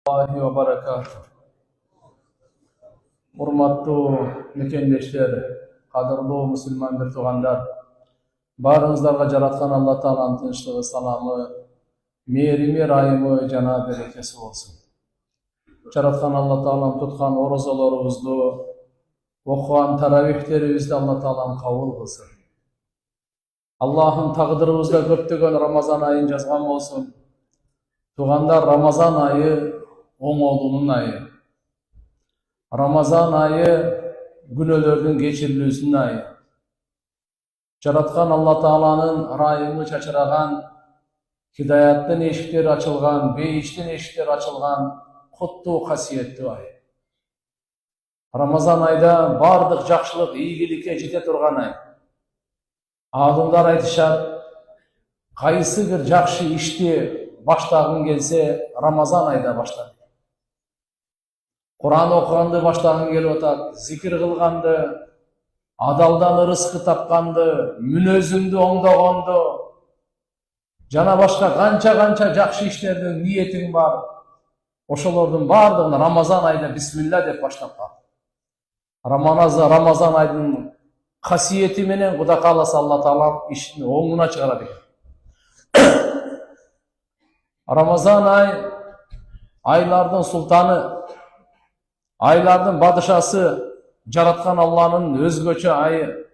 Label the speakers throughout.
Speaker 1: Allahi ve barakatuh. Urmattуу mekендештер, кадырлуу мусулман бир туугандар, баарыңыздарга жараткан Алла Тааланын тынчтыгы, саламы, мээрими, райымы жана берекеси болсун. Жараткан Алла Таалам туткан орозолорубузду, окуган таравихтерибизди Алла Таалам кабыл кылсын. Аллахым тагдырыбызда көптөгөн Рамазан айын жазган болсун. Туугандар, Рамазан айы оңолуунун айы. Рамазан айы күнөөлөрдүн кечирилүүсүнүн айы. Жараткан Алла Тааланын райымы чачыраган, хидаяттын эшиктери ачылган, бейиштин эшиктери ачылган куттуу касиеттүү ай. Рамазан айда бардык жакшылык, ийгиликке жете турган ай. Адымдар айтышат, кайсы бир жакшы ишти баштагың келсе, Рамазан айда башла. Куран окуганды баштагың келип атат, зикир кылганды, адалдан ырыскы тапканды, мүнөзүңдү оңдогонду, жана башка канча жакшы иштердин ниетиң бар. Ошолордун бардыгын Рамазан айда бисмилла деп баштап кал. Рамазан айдын касиети менен Кудай кааласа Алла Таала ишин оңуна чыгарат экен. Рамазан ай айлардын султаны, айлардын падышасы, жараткан Алланын өзгөчө айы.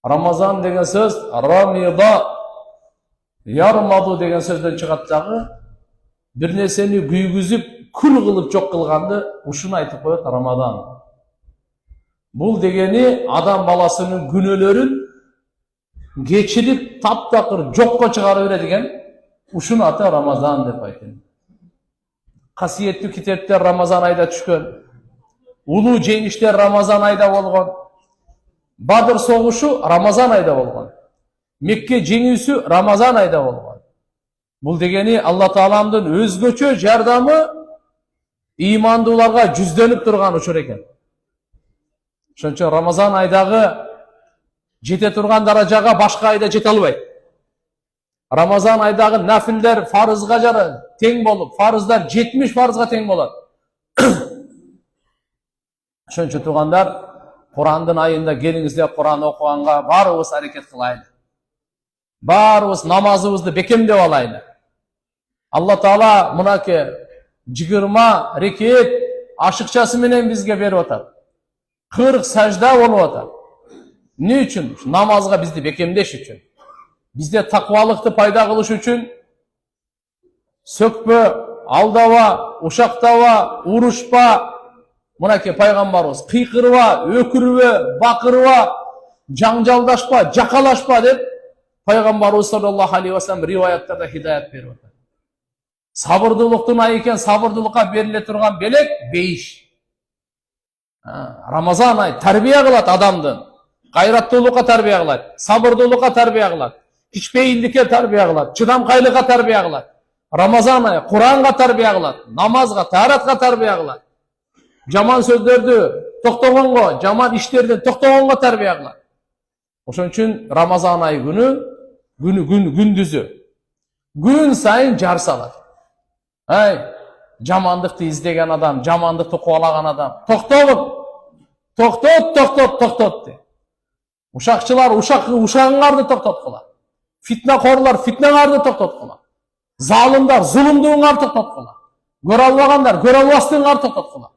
Speaker 1: Рамазан деген сөз рамида, ярмаду деген сөздөн чыгат дагы. Бир нерсени күйгүзүп, күл кылып жок кылганды ушуну айтып коет Рамазан. Бул дегени адам баласынын күнөөлөрүн кечирип, таптакыр жокко чыгарып берет экен. Ушунун аты Рамазан деп айтат. Касиеттүү китептер Рамазан айда түшкөн. Улуу жеңиштер Рамазан айда болгон. Бадыр согушу Рамазан айда болгон. Мекке жеңүүсү Рамазан айда болгон. Бул дегени Алла Тааламдын өзгөчө жардамы ыймандууларга жүздөнүп турган учур экен. Ошончо Рамазан айдагы жете турган даражага башка айда жете албайт. Рамазан айдагы нафилдер фарызга жара тең болуп, фарыздар 70 фарызга тең болот. Ошончо туугандар, Курандын айында келиңиздер Куран окуганга баарыбыз аракет кылайлы. Баарыбыз намазыбызды бекемдеп алайлы. Алла Таала мынакей 20 рекет ашыкчасы менен бизге берип атат. 40 сажда болуп атат. Эмне үчүн? Намазга бизди бекемдеш үчүн. Бизде таквалыкты пайда кылыш үчүн сөкпө, алдаба, ушактаба, урушпа, мынакей пайгамбарыбыз кыйкырба, өкүрбө, бакырба, жаңжалдашпа, жакалашпа деп пайгамбарыбыз саллаллаху алейхи ва саллям риваяттарда хидаят берип атат. Сабырдуулуктун айы экен, сабырдуулукка бериле турган белек бейиш. Рамазан ай тарбия кылат адамдын. Кайраттуулукка тарбия кылат, сабырдуулукка тарбия кылат, кичпейилдикке тарбия кылат, чыдамкайлыкка тарбия кылат. Рамазан ай Куранга тарбия кылат, намазга, тааратка тарбия кылат. Жаман сөздөрдү токтогонго, жаман иштерден токтогонго тарбия кылат. Ошон үчүн Рамазан ай күндүзү күн сайын жар салат. Жамандыкты издеген адам, жамандыкты кубалаган адам, токтот де. Ушакчылар ушагыңарды токтоткула. Фитнакорлар фитнаңарды токтоткула. Залымдар зулумдуңарды токтоткула. Көрө албагандар көрө албастыгыңарды токтоткула.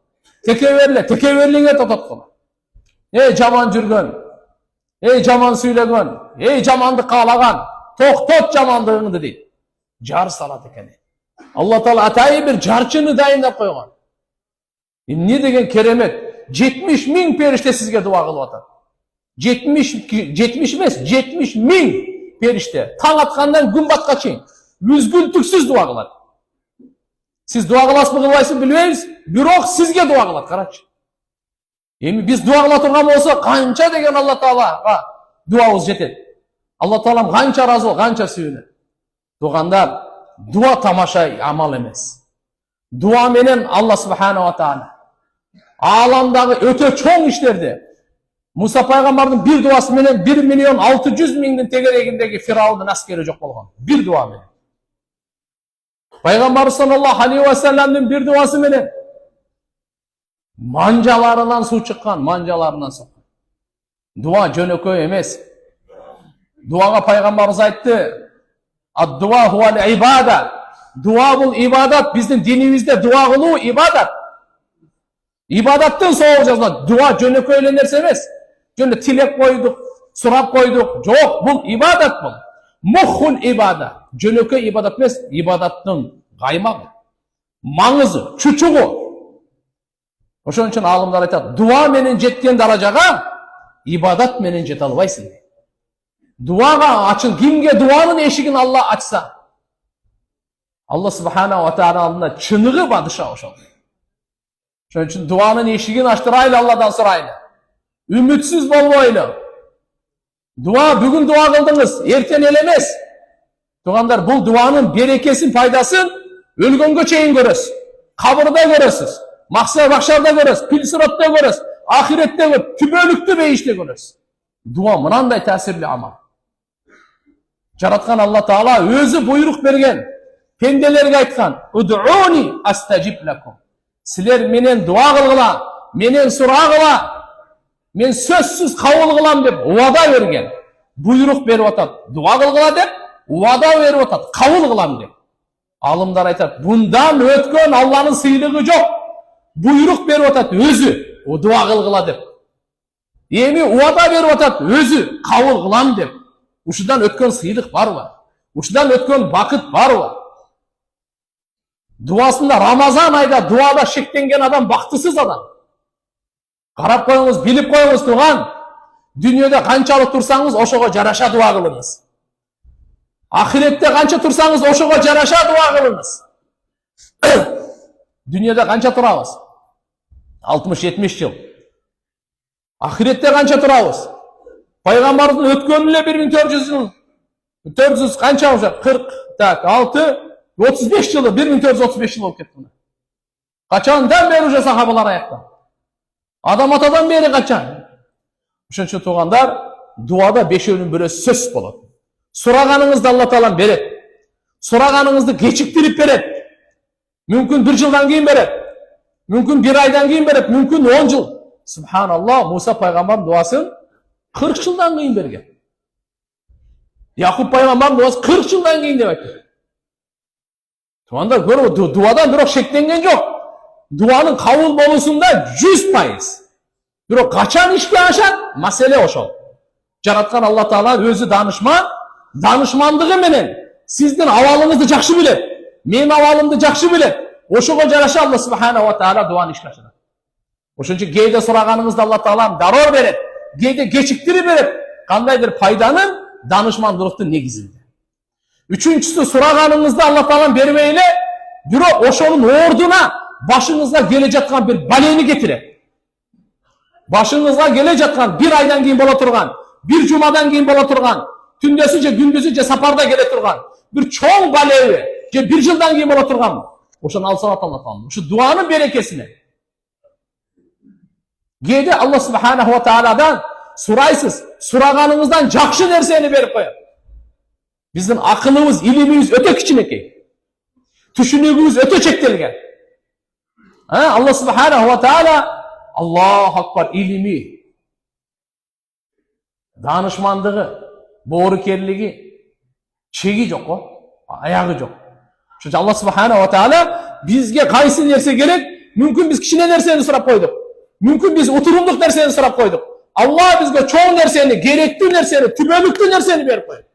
Speaker 1: Текеберлиңе токтоткула. Жаман жүргөн, жаман сүйлөгөн, жамандык каалаган, токтот жамандыгыңды дейт. Жар салат экен. Алла Таала атайын бир жарчыны дайындап койгон. Эмне деген керемет. 70 000 периште сизге дуа кылып атат. 70 эмес, 70 000 периште. Таң аткандан күн батка чейин үзгүлтүксүз дуа кылат. Сиз дуа кыласызбы, кылбайсызбы билбейбиз, бирок сизге дуа кылат, карачы. Эми биз дуа кыла турган болсо, канча деген Алла Таалага дуабыз жетет. Алла Таалам канча ыраазы, канча сүйүнөт. Туугандар, дуа тамаша амал эмес. Дуа менен Алла субхана ва таала ааламдагы өтө чоң иштерди. Муса пайгамбардын бир дуасы менен 1.600.000 тегерегиндеги Фираудун аскери жок болгон. Бир дуа менен. Пайғамбар саллаллаху алейхи ва салламның bir дуасы менен манжаларынан су шыққан, манжаларынан соққан. Дуа жөнөкөй емес. Дуаға пайғамбарымыз айтты: "Ад-дуа хуал ибада." Дуа бұл ибадат. Біздің динімізде дуа қылу ибадат. Ибадаттың соңы жазылады. Дуа жөнөкөй нәрсе емес. Жөнө тілек қойдық, сұрап қойдық. Жоқ, бұл ибадат бұл. Мухул ибада. Жөнөкөй ибадат емес, ибадаттың қаймағы, маңызы, чучугу. Ошон үчүн алымдар айтат: дуа менен жеткен даражаға ибадат менен жете албайсың. Дуаға ачын, кимге дуанын эшигин Алла ачса, Алла субхана ва тааля алдында чыныгы бадыша ошол. Ошон үчүн дуанын эшигин ачтырайлы, Алладан сурайлы. Үмүтсүз болбойлу. Дуа, бүгүн дуа кылдыңыз, эртең эле эмес. Тугандар, бул дуанын берекесин, пайдасын өлгөнгө чейин көрөсүз. Кабырда көрөсүз, макшарда көрөсүз, пилсиротто көрөсүз, ахиретте көрөсүз, түбөлүктүү бейиште көрөсүз. Дуа мынандай таасирлүү амал. Жараткан Алла Таала өзү буйрук берген, пенделерге айткан: "Уд'уни астажиб лакум." Силер менен дуа кылгыла, менен сурагыла, мен сөзсүз кабыл кылам деп уада берген. Буйрук берип атат. Дуа кылгыла деп уада берип атат, кабыл кылам деп. Алымдар айтат: "Bundan өткөн Алланын сыйлыгы жок. Буйрук берип атат өзү, дуа кылгыла деп. Эми уада берип атат өзү, кабыл кылам деп. Ушудан өткөн сыйлык барбы? Ушудан өткөн бакыт барбы?" Дуасында, Рамазан айда дуада шектенген адам бактысыз адам. Карап коюңуз, билип коюңуз туган. Дүйнөдө канчалык турсаңыз, ошого жараша дуа кылыңыз. Ахиретте канча турсаңыз, ошого жараша дуа кылыңыз. Дүйнөдө канча турабыз? 60-70 жыл. Ахиретте канча турабыз? Пайгамбардын өткөнү эле 1400 жыл. 400 канча уже? 40, так, 6, 35 жылы, 1435 жыл болуп кетти. Качандан бери уже сахабалар аякта. Адам атадан бери качан. Ошон үчүн туугандар, дуада бешөөнүн бирөөсү сөз болот. Сураганыңызды Алла Таалам берет. Сураганыңызды кечиктирип берет. Мүмкүн 1 жылдан кийин берет. Мүмкүн 1 айдан кийин берет. Мүмкүн 10 жыл. Субханаллах, Муса пайгамбардын дуасын 40 жылдан кийин берген. Якуб пайгамбардын дуасын 40 жылдан кийин деп айтты. Тугандар, көрүп, дуадан бирок шектенген жок. Дуанын кабыл болуусунда 100%. Бирок качан ишке ашат? Маселе ошол. Жараткан Алла Таала өзү данышман, данышмандыгы менен сиздин абалыңызды жакшы билет. Менин абалымды жакшы билет. Ошого жараша Алла субхана ва тааля дуаны ишке ашырат. Ошон үчүн кээде сураганыңызды Алла Таалам дароо берет, кээде кечиктирип берет. Кандайдыр пайданын данышмандылыктын негизинде. Үчүнчүсү, сураганыңызды Алла Таалам бербей эле, бирок ошонун ордуна башыңызга келе жаткан бир балени кетирет. Башыңызга келе жаткан 1 айдан кийин боло турган, 1 жумадан кийин боло турган, түндөсү же күндүзү же сапарда келе турган бир чоң балеби же 1 жылдан кийин боло турган. Ошону алса Алла Таала. Ушу дуанын берекесине. Кээде Алла субханаху ва тааладан сурайсыз, сураганыңыздан жакшы нерсени берип коет. Биздин акылыбыз, илимибиз өтө кичинекей. Түшүнүгүбүз өтө чектелген. Алла субханаху ва таала, Аллаху акбар, илими, данышмандыгы, боорукерлиги, чеги жок го, аягы жок. Ошо Алла субханаху ва таала бизге кайсы нерсе керек? Мүмкүн биз кичине нерсени сурап койдук. Мүмкүн биз утурумдук нерсени сурап койдук. Алла бизге чоң нерсени, керектүү нерсени, түбөлүктүү нерсени берип коет.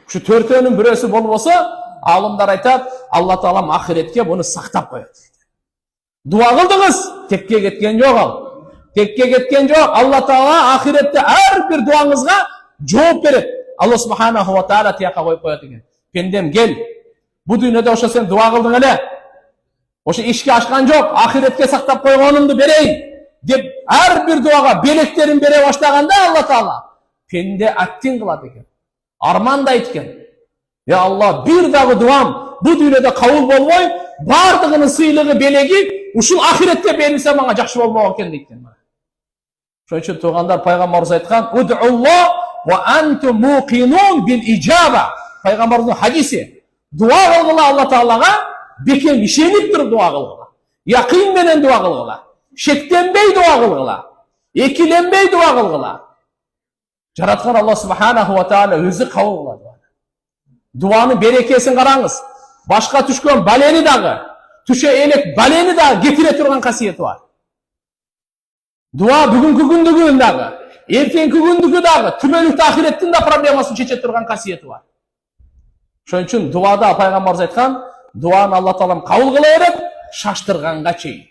Speaker 1: Şu төртөөнүн бирөөсү болбосо, алымдар айтат, Алла Таалам ахиретке буну сактап коет. Дуа кылдыңыз, текке кеткен жок ал. Текке кеткен жок. Алла Таала ахиретте ар бир дуаңызга жооп берет. Алла субханаху ва таала тияка коюп коет экен. Пендем кел. Бу дүйнөдө ошо сен дуа кылдың эле. Ошо ишке ашкан жок, ахиретке сактап койгонумду берейин деп ар бир дуага белектерин бере баштаганда Алла Таала пенде аттин кылат экен. Армандайт экен. Я Алла, бир дагы дуам бу дүйнөдө кабыл болбой, бардыгынын сыйлыгы, белеги ушул ахиретте берилсе мага жакшы болмок экен дейт экен. Ошон үчүн туугандар, пайгамбарыбыз айткан: "Уд'уллах ва антум муqinun bil ijaba." Пайгамбардын хадиси. Дуа кылгыла Алла Таалага, бекем ишенип туруп дуа кылгыла. Якын менен дуа кылгыла. Шектенбей дуа кылгыла. Экиленбей дуа кылгыла. Жараткан Алла Субханаху ва Таала өзү кабыл кылат. Дуанын берекесин караңыз. Башка түшкөн балени дагы, түшө элек балени дагы кетире турган касиети бар. Дуа бүгүнкү күндүгүн дагы, эртеңки күндүгү дагы, түбөлүктүү ахиреттин да проблемасын чече турган касиети бар. Ошон үчүн дуада пайгамбарыбыз айткан, дуаны Алла Таалам кабыл кыла берет, шаштырганга чейин.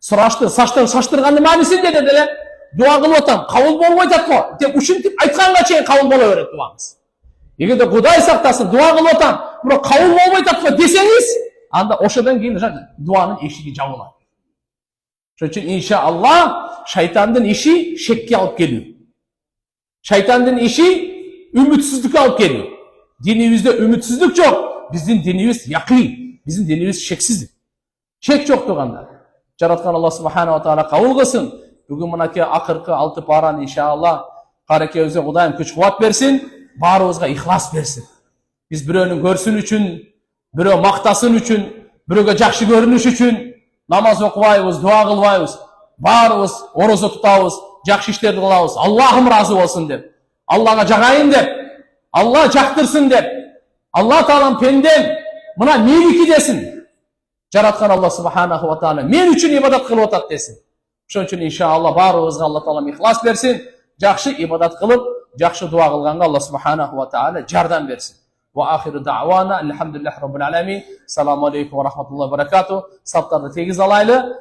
Speaker 1: Шаштыргандын мааниси эмне деле? Дуа кылып атам, кабыл болбой атат го деп ушинтип айтканга чейин кабыл боло берет дуаңыз. Эгерде Кудай сактасын, дуа кылып атам, бирок кабыл болбой атат го десеңиз, анда ошодон кийин дуанын эшиги жабылат. Ошон үчүн иншаалла шайтандын иши шекке алып келүү. Шайтандын иши үмүтсүздүккө алып келүү. Динибизде үмүтсүздүк жок, биздин динибиз якын, биздин динибиз шексиздик. Шек жок турганда. Жараткан Алла Субханаху ва Таала кабыл кылсын. Бүгүн мынакей акыркы 6 параны иншаалла карекебизге Кудайым күч кубат берсин, баарыбызга ихлас берсин. Биз бирөөнүн көрсүн үчүн, бирөө мактасын үчүн, бирөөгө жакшы көрүнүш үчүн намаз окубайбыз, дуа кылбайбыз. Баарыбыз орозо тутабыз, жакшы иштерди кылабыз. Аллахым ыраазы болсун деп, Аллага жагайын деп, Алла жактырсын деп, Алла Таалам пендем мына меники десин. Жараткан Алла Субханаху ва Таала мен үчүн ибадат кылып атат десин. Ошон үчүн иншаалла баарыбызга Алла Таалам ихлас берсин, жакшы ибадат кылып, жакшы дуа кылганга Алла Субханаху ва Таала жардам берсин. Ва ахиру дa'wana alhamdulillahi rabbil alamin. Assalamu alaykum ва рахматуллахи ва баракату. Саптарды тегиз алайлы.